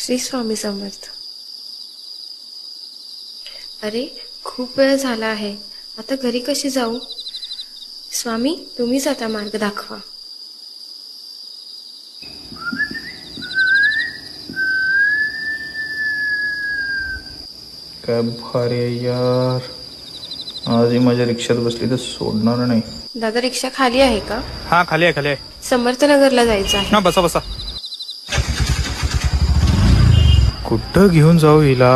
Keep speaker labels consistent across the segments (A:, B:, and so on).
A: श्री स्वामी समर्थ. अरे खूप वेळ झाला आहे, आता घरी कशी जाऊ? स्वामी तुम्हीच आता मार्ग दाखवा.
B: काय भारी आहे यार. आजही माझ्या रिक्षात बसली तर सोडणार नाही.
A: दादा रिक्षा खाली आहे का?
C: हा खाली आहे खाली आहे.
A: समर्थनगरला जायचं आहे.
C: हा बसा बसा. कुठं घेऊन जाऊ हिला?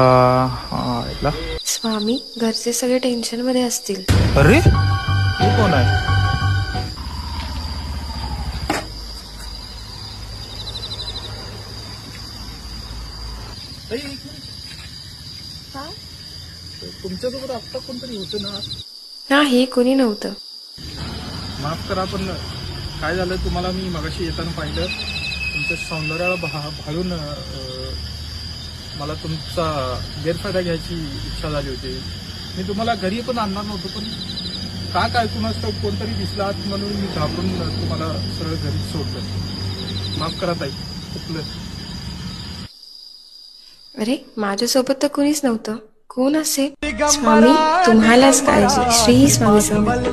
C: हिला
A: स्वामी घरचे सगळे टेन्शन मध्ये असतील.
C: अरे हे कोण आहे? तुमच्यासोबत आत्ता कोणतरी होतं ना?
A: नाही कोणी नव्हतं.
C: माफ करा पण काय झालं, तुम्हाला मी मगाशी येताना पाहिलं. तुमच्या सौंदर्याला भाळून मला तुमचा गैरफायदा घ्यायची इच्छा झाली होती. मी तुम्हाला घरी पण आणणार नव्हतो, पण काय कुणाचं कोणतरी दिसला म्हणून मी घाबरून तुम्हाला सरळ घरी सोडलं. माफ करा ताई, चुकलं.
A: अरे माझ्यासोबत तर कोणीच नव्हतं. कोण असेल? स्वामी तुम्हालाच काळजी. श्री स्वामी समर्थ.